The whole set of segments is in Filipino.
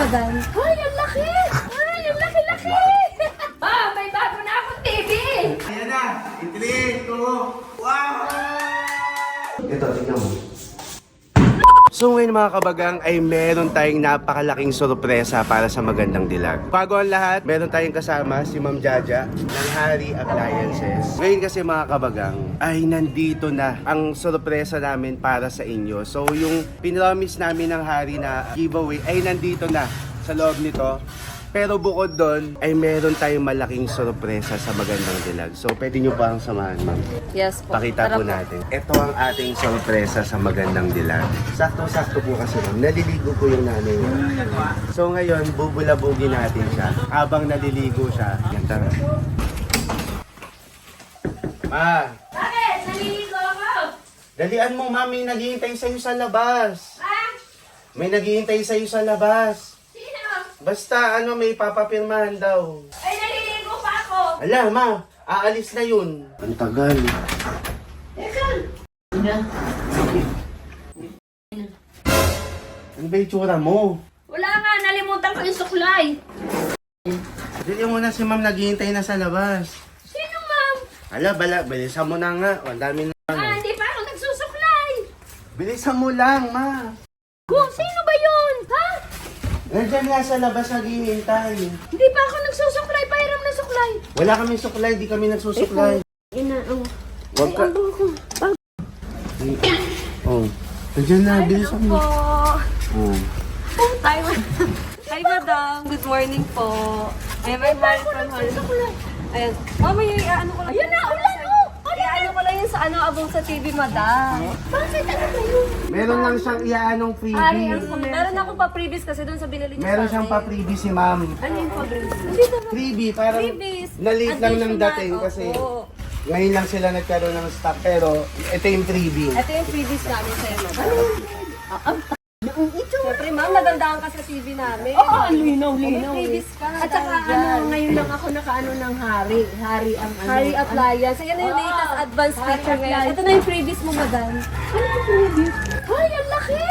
madam. Ay, ang laki! Ay, ang laki-laki! Ah, may bago na akong TV! Ayan na! In 3, 2, wow! Ito, tignan mo. So ngayon mga kabagang ay meron tayong napakalaking sorpresa para sa Magandang Dilag. Bago ang lahat, meron tayong kasama si Ma'am Jaja ng Hari Appliances. Ngayon kasi mga kabagang ay nandito na ang sorpresa namin para sa inyo. So yung pinromise namin ng Hari na giveaway ay nandito na sa loob nito. Pero bukod doon ay meron tayong malaking sorpresa sa Magandang Dilag. So pwede nyo pa ang samahan, ma'am. Yes po. Pakita po natin. Ito ang ating sorpresa sa Magandang Dilag. Sakto-sakto po kasi ma'am. Naliligo po yung nanay niya. So ngayon, bubulabugin natin siya. Habang naliligo siya. Yan, tara. Ma! Bakit? Naliligo ako! Dalian mo, ma'am. May naghihintay sa'yo sa labas. Ah? May naghihintay sa'yo sa labas. Sino? Basta, may papapirmahan daw. Ay, naliligo pa ako! Ala, ma. Aalis na yun. Ang tagal. Teka! Ano ba yung tsura mo? Wala nga, nalimutan ko yung suklay. Dili mo na si ma'am naghihintay na sa labas. Sino, ma'am? Ala, bilisan mo na nga. Ang dami na. Ah, hindi pa ako nagsusuklay. Bilisan mo lang, ma. Sino ba yun? Ha? Nandiyan nga sa labas naghihintay. Hindi pa ako nagsusuklay. Pahiram na suklay. Wala kami suklay, di kami nagsusuklay. Wag ka. Oh. Nandiyan na, bilisan mo. Oh. Hi, hi, madam. Good morning po. Ay, may mahal from Holland. Ayan. Mama, yung ano ko lang. Ayan na, ulan o! Ano ko lang yun sa abong sa TV, madam. Bakit? Ano ba yun? Meron lang siyang iyaanong Ay, freebie. meron akong pa-previous kasi doon sa binili niyo Meron sa siyang akin. pa-freebie si ma'am. Ano yung pa-previous? Freebie, parang Freebies. na-late lang ng Additional, dating kasi opo. ngayon lang sila nagkaroon ng stock pero ito yung freebie. Ito yung previous namin sa'yo, madam. Siyempre, ma'am, nagandahan ka sa CV namin. Oo, linaw-linaw. May previous ka. At saka ngayon lang ako nakaano ng hari. Hari ang ano. Harry Appliance. Ayan na yung latest advanced feature ngayon. Ito na yung previous mo, madam. Ano yung previous? Ay, ang laki!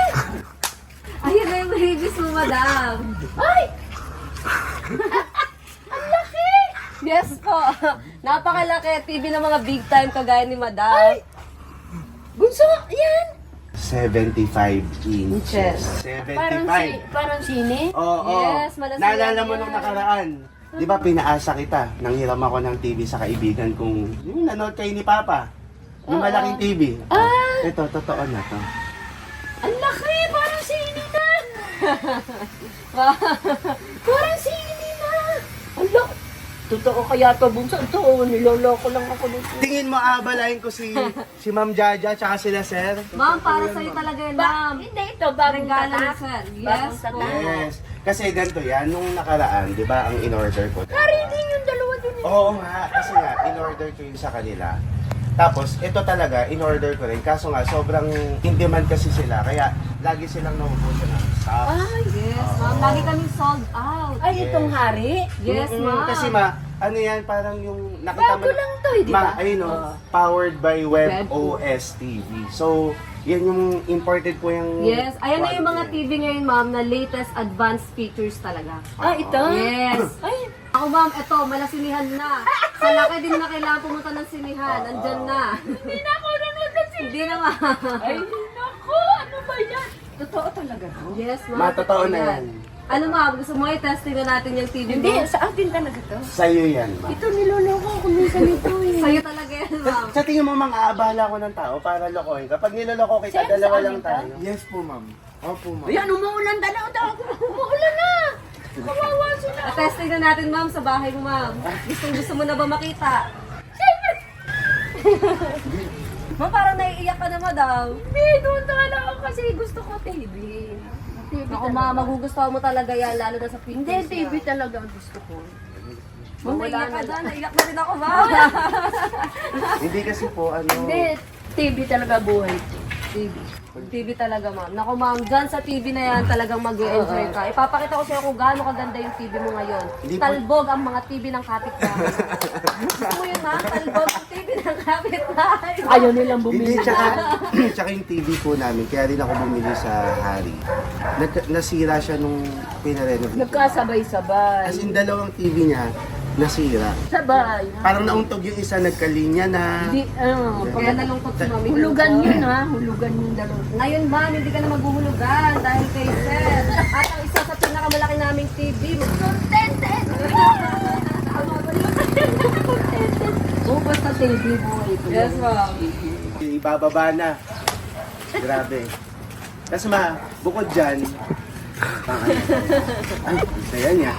Ayan na yung previous mo, madam. Ay! Ang laki! Yes po. Napakalaki. TV ng mga big time kagaya ni madam. Bunso, yan! 75 inches. 75. Parang sine? Oo. Yes, malasaya Naalala mo yan. nung nakaraan. Di ba pinaasa kita nang hiram ako ng TV sa kaibigan kong yung nanood kayo ni Papa. Yung malaking TV. Ah! Ito, totoo na to. Ang laki! Parang sine na! Parang sine na! Ang laki! Totoo kaya to, Bunso? Ito, niloloko lang ako nito. Tingin mo aabalain ko si Ma'am Jaja tsaka sila Sir? Ma'am, para sa'yo talaga yan, ma'am. Hindi ito, bagong Regalo ni tatak. sir. Bagong Yes tatak. po. Yes. Kasi ganito yan, nung nakaraan, di ba, ang in-order ko. Hindi yung dalawa dun. Oo nga, kasi nga, in-order ko yun sa kanila. Tapos, ito talaga, in-order ko rin. Kaso nga, sobrang in-demand kasi sila. Kaya, lagi silang naubusan ng stock. Yes, ma'am. Lagi kami sold out. Ay, itong hari? Yes, ma'am. Kasi ano yan, parang yung nakita Bago lang to, di ba? Ayun o, powered by WebOS TV. So, yan yung imported po yung... Yes, ayan na yung mga quality. TV ngayon, ma'am, na latest advanced features talaga. Ah, ito? Yes. Ay, Ako, ma'am, eto, malasinihan na. Sa laki din na kailangan pumunta ng sinihan. Andyan na. hindi na ako nanonood ng sine. Hindi na, ma'am. Ay, naku, ano ba yan? Totoo talaga to? Yes, ma'am. Matotoo na yan. Ano, ma'am? Gusto mo i-testing na natin yung TV Hindi, mo? sa akin talaga to. Sa'yo yan, ma. Ito, niloloko ako minsan ito eh. Sa'yo talaga yan, ma'am. Sa tingin mo, mga abala ko ng tao para lokohin. Kapag niloloko kita, Sir, dalawa sa lang amin tayo. Yes po, ma'am. Opo, ma'am. Ayan, umuulan dalaw daw. Umuulan na. Kawawa sila. Testing na natin, ma'am, sa bahay mo, ma'am. Gusto mo na ba makita? Ma'am, parang naiiyak ka na, madam. Hindi, doon na ako kasi gusto ko TV. TV Ako, talaga. ma'am, magugustuhan mo talaga yan, lalo na sa pictures Hindi, TV niya. talaga ang gusto ko. Ma'am, Wala naiiyak ka na na. Naiiyak na rin ako, ma'am. Hindi kasi po, Hindi, TV talaga buhay ko. TV. TV talaga, ma'am. Naku, ma'am, dyan sa TV na yan talagang mag-enjoy ka. Ipapakita ko sa'yo kung gaano kaganda yung TV mo ngayon. Hindi po- Talbog ang mga TV ng kapitbahay. Gusto mo yun, ma'am? Talbog ang TV ng kapitbahay. Ayaw nilang Hindi, bumili. tsaka yung TV po namin, kaya rin ako bumili sa Hari. Nasira siya nung pinarenovate. Nagkasabay-sabay. As in, dalawang TV niya, nasira. Sabay. Parang nauntog yung isa, nagkalinya na. Hindi, Kaya nalungkot si mami. hulugan yun ha. Hulugan yung dalawa. Ngayon, ma'am, hindi ka na maghuhulugan dahil kay Sir. At ang isa sa pinakamalaki naming TV, Contented! Bukas sa TV boy. Yes, ma'am. Ibababa na. Grabe. Tapos bukod dyan, ay, saya niya.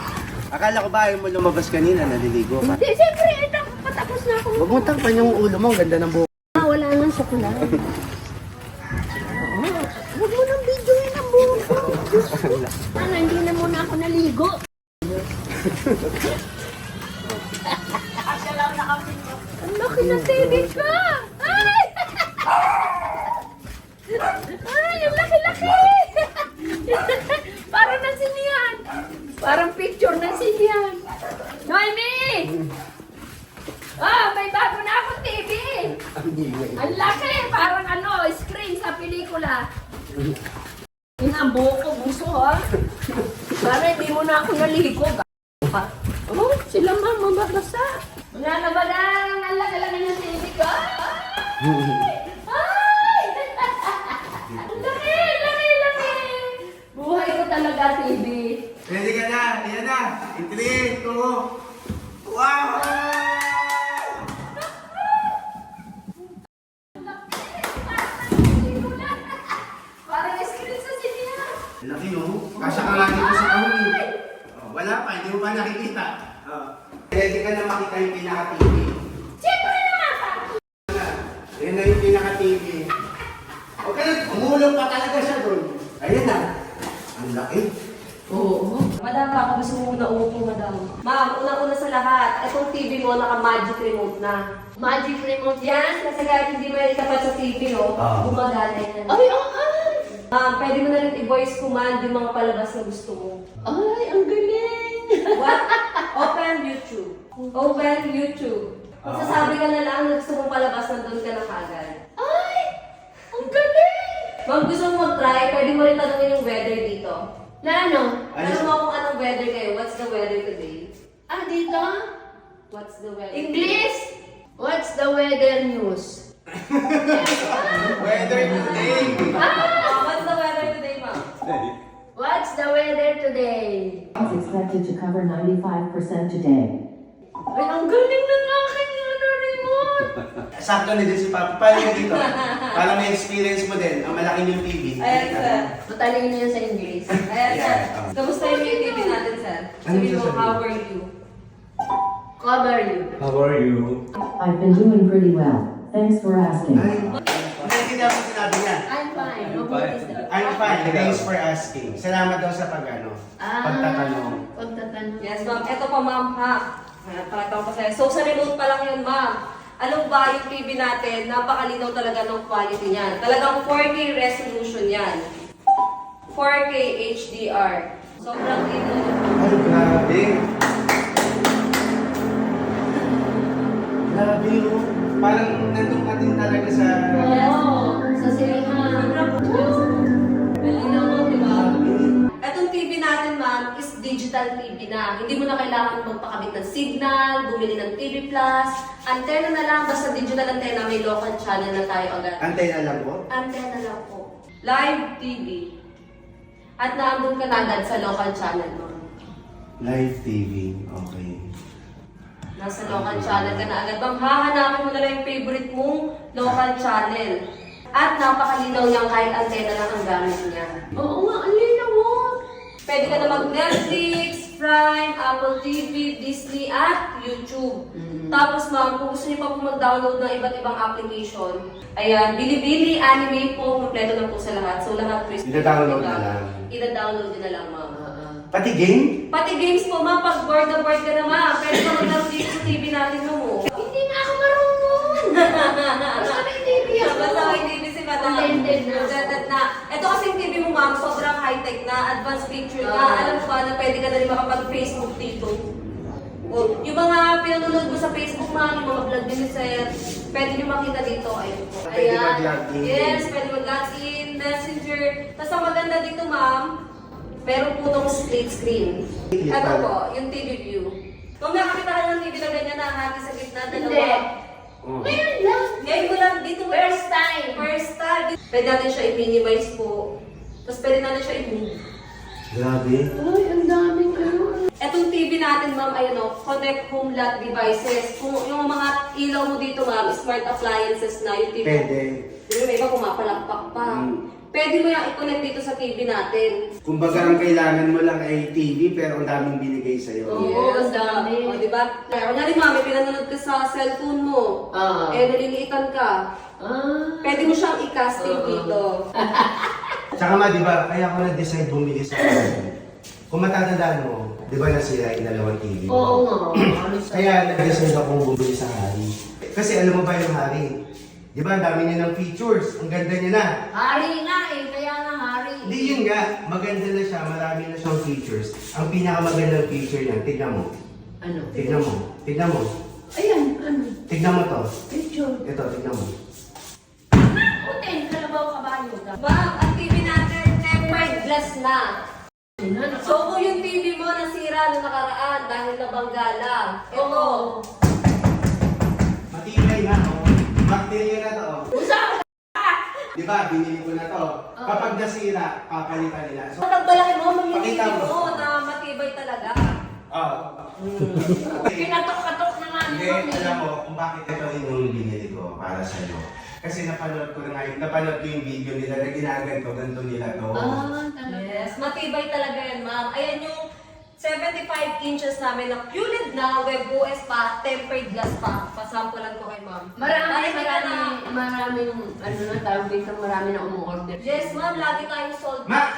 Akala ko ba ayaw mo lumabas kanina, naliligo ka? Hindi, siyempre, ito, patapos na ako. Huwag mo takpan yung ulo mo, ang ganda ng buhok. Wala nang sukulan. Huwag mo nang videoin ang buhok ko. Ano, hindi na muna ako naligo. Ang laki ng TV ko! Ay! Ay, ang laki-laki! Parang ng sinihan. Parang picture ng sinihan. Noemi! Ah, may bago na akong TV! Ang laki! Parang screen sa pelikula. Ang buhok ko, buso ha? Para hindi mo na ako naligo. Ha? Oh, sila mamabasa. Wala na ba lang? Ang laki-laki ng TV ko. Ay! Ay! Ang laki, laki, laki! Buhay ko talaga, TV. Ready ka na? Ayan na. In 3, 2, wow! Parang screen sa sinihan. Laki no? Kasya ka nga dito sa kahon eh. Oh, wala pa, hindi mo pa nakikita. Oh. Ready ka na makita yung pinaka-TV. Siyempre naman! Ayan na yung pinaka-TV. Huwag ka na, umulong pa talaga siya doon. Ayan na. Ang laki. Oo. Madam, ako gusto mo muna upo, madam. Ma'am, unang-una sa lahat, itong TV mo naka-magic remote na. Magic remote Yan, kasi kahit hindi may itapat sa TV, no? Ah. Gumagana yan. Ay, ay! Ma'am, pwede mo na rin i-voice command yung mga palabas na gusto mo. Ay, ang galing! What? Open YouTube. Open YouTube. Kung sasabi ka na lang na gusto mong palabas, nandun ka na kagad. Ay! Ang galing! Ma'am, gusto mo mag-try, pwede mo rin tanongin yung weather dito. Na ano? Alam mo kung anong weather kayo. What's the weather today? Ah, dito? What's the weather? English? What's the weather news? Weather today. What's the weather today, ma'am? What's the weather today? is expected to cover 95% today. Ay, ang galing ng aking remote! Sakto na din si Papi. Paano ka dito? Para may experience mo din. Ang malaki yung TV. Ayan, sir. Matalino yan sa English. Ayan, sir. Yeah. Kamusta yung TV natin, sir? Ano Sabi mo, sasabihin? how are you? Cover you. How are you? I've been doing pretty well. Thanks for asking. Ay, hindi ako sinabi niya. I'm fine. Mabuti sila. I'm fine. Thanks for asking. Salamat daw sa pagtatanong. Pagtatanong. Yes, ma'am. Ito pa, ma'am, ha? Pakita ko pa sa'yo. So, sa remote pa lang yun, ma'am. Alam ba yung TV natin, napakalinaw talaga ng quality niyan. Talagang 4K resolution yan. 4K HDR. Sobrang linaw. Ay, grabe. Grabe yun. Parang nandun ka din talaga sa... Oo, sa sinihan. Malinaw mo, di ba? Etong TV natin, ma'am, is digital TV na. Hindi mo na kailangan magpakabit ng signal, bumili ng TV Plus. Antenna na lang, basta digital antenna, may local channel na tayo agad. Antay na lang po. Antenna lang po. Live TV. At naandun ka na agad sa local channel mo. Live TV. Okay. Nasa local channel ka na agad. Bang hahanapin mo na lang yung favorite mong local channel. At napakalinaw niyang kahit antena lang ang gamit niya. Oo nga, ang linaw mo. Pwede ka na mag-Netflix, Prime, Apple TV, Disney, at YouTube. Tapos ma'am, kung gusto niyo pa po mag-download ng iba't ibang application, ayan, Bilibili, Anime po, kompleto na po sa lahat. So lahat free. Ida-download na lang. Ida-download nyo na lang, ma'am. Pati game? Pati games po, ma'am, pag board na board ka na, ma'am, pwede ka maglaro dito sa TV natin, ma'am. Hindi na ako marunong. Basta may TV ako. Basta may TV si ka na. Contented na. Ito kasing TV mo, ma'am, sobrang high-tech na, advanced picture na. Alam mo ba na pwede ka na rin makapag-Facebook dito? O, yung mga pinanonood mo sa Facebook, ma'am, yung mga vlog din ni Sir, pwede nyo makita dito. Ayun po. Pwede mag-log in. Yes, pwede mag-log in, Messenger. Tapos ang maganda dito, ma'am, meron po itong split screen. Ito po, yung TV view. Kung nakakita ka ng TV na ganyan na hati sa gitna, Hindi. dalawa. Oh. Ngayon lang. Ngayon ko lang dito. First time. First time. Pwede natin siya i-minimize po. Tapos pwede natin siya i-move. Grabe. Ay, ang daming ano. Etong TV natin, ma'am, ay ano, connect home lot devices. Kung yung mga ilaw mo dito, ma'am, smart appliances na yung TV. Pwede. Yung iba pumapalakpak pa. Pwede mo yung i-connect dito sa TV natin. Kumbaga ang kailangan mo lang ay TV pero ang daming binigay sa'yo. Oo, ang dami. O, diba? Kaya nga rin, ma'am, may pinanonood ka sa cellphone mo. Naliliitan ka. Pwede mo siyang i-casting dito. Tsaka ma, di ba, kaya ako nag-decide bumili sa kung matatandaan mo, di ba nasira yung dalawang TV mo? Oo nga. Kaya nag-decide akong bumili sa Hari. Kasi alam mo ba yung Hari? Di ba, ang dami niya ng features. Ang ganda niya na. Hari nga eh, kaya nga hari. Hindi yun nga, maganda na siya, marami na siyang features. Ang pinakamagandang feature niya, tignan mo. Ano? Tignan mo. Tignan mo. Ayan, ano? Tignan mo to. Picture. Ito, tignan mo. Putin, kalabaw kabayo ka. Ma'am, ang TV natin, tempered glass na. Ano? So kung yung TV mo nasira nung nakaraan dahil nabangga lang, ito. Matibay na, oh. Bacteria na to, oh. Usap! Di ba, binili ko na to. Kapag nasira, papalitan nila. So, Kapag malaki mo, yung TV Pakita mo. mo na matibay talaga. oh. Pinatok-katok na nga ni Hindi, Mami. alam mo kung bakit ito rin yung binili ko para sa'yo. Kasi napanood ko na nga, napanood ko yung video nila na ginaganto, ganito nila to. Talaga. Yes, matibay talaga yan, ma'am. Ayan yung 75 inches namin na QLED na, WebOS pa, tempered glass pa. Pasampulan ko kay ma'am. Nakikita na- Maraming, ano na, tawag dito, marami na umuorder. Yes, ma'am, lagi tayong sold. Ma,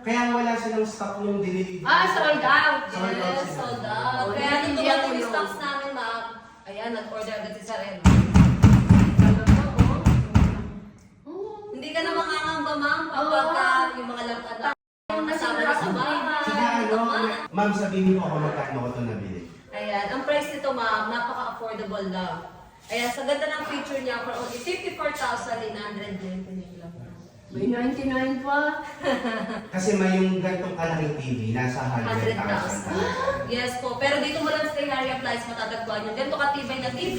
kaya nga wala silang stock nung dinili. Sold out! Yes, sold out. Oh, Kaya nung hindi dumating ako yung yun. stocks namin, ma'am, ayan, nag-order agad si Saren. Hindi ka na makangamba, ma'am, kapag yung mga lampad na kasama na sa bahay. Saka ano, ma'am, sabihin mo ako magkano ko ito nabili. Ayan, ang price nito, ma'am, napaka-affordable lang. Ayan, sa ganda ng feature niya, for only 54,999 lang. May 99 pa. Kasi may yung gantong kalaking TV, nasa 100,000. 100,000. Yes po, pero dito mo lang sa Harry Appliance matatagpuan yung ganito katibay na TV,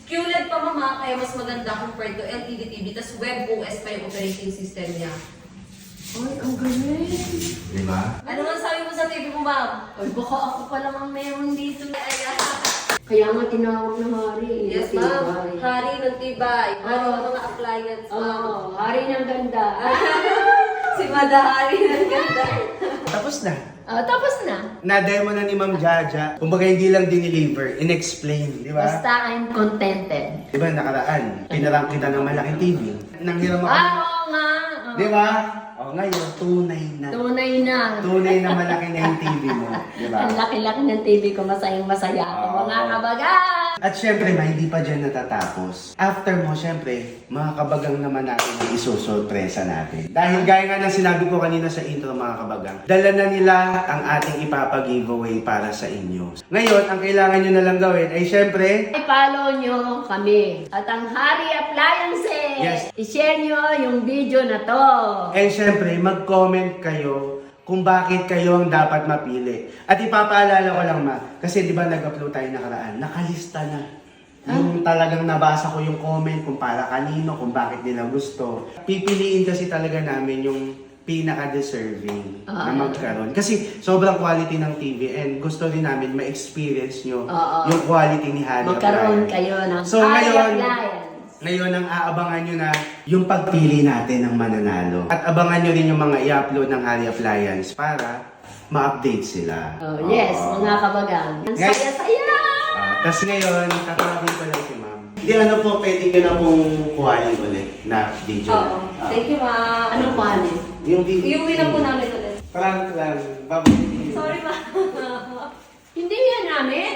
QLED pa mama, kaya mas maganda compared to LED TV, tas WebOS pa yung operating system niya. Ay, ang galing. Di ba? Ano man sabi mo sa TV mo, ma'am? Ay, baka ako pa lang ang meron dito. Ayan. Kaya nga tinawag na hari. Yes, ma'am. Hari ng tibay. Hari ng mga appliance, ma'am. Oo, hari ng ganda. Si Mada Hari ng ganda. Tapos na. Tapos na. Na-demo na ni Ma'am Jaja. Kumbaga hindi lang dineliver, in-explain, di ba? Basta I'm contented. Di ba nakaraan, pinarang kita ng malaking TV. Nanghiram ako. Oo nga. Di ba? O ngayon, tunay na. Tunay na. Tunay na malaki na yung TV mo. Di ba? Ang laki-laki ng TV ko, masayang-masaya ako, mga kabagan. At syempre, ma, hindi pa dyan natatapos. After mo, syempre, mga kabagang naman natin yung isusurpresa natin. Dahil gaya nga ng sinabi ko kanina sa intro, mga kabagang, dala na nila ang ating ipapag-giveaway para sa inyo. Ngayon, ang kailangan nyo na lang gawin ay syempre, I-follow nyo kami. At ang Hari Appliances. Yes. I-share nyo yung video na to. and syempre, mag-comment kayo kung bakit kayo ang dapat mapili. At ipapaalala ko lang, ma, kasi di ba nag-upload tayo nakaraan, nakalista na. Yung talagang nabasa ko yung comment kung para kanino, kung bakit nila gusto. Pipiliin kasi talaga namin yung pinaka-deserving na magkaroon. Kasi sobrang quality ng TV and gusto rin namin ma-experience nyo yung quality ni Hari Magkaroon Appliance. kayo ng So, Hari ngayon, Appliance. Ngayon ang aabangan nyo na yung pagpili natin ng mananalo. At abangan nyo rin yung mga i-upload ng Hari Appliance para ma-update sila. Oh, yes, Oo. mga kabagan. Ang Guys, saya-saya! Tapos ngayon, tatawagin ko lang si ma'am. Hindi ano po, pwede ka na pong kuhanin ulit na video. Oo. Thank you, ma'am. Anong kuhanin? Yung video. Iuwi na po namin ulit. Prank lang. Babalik. Sorry, ma'am. Hindi yan namin.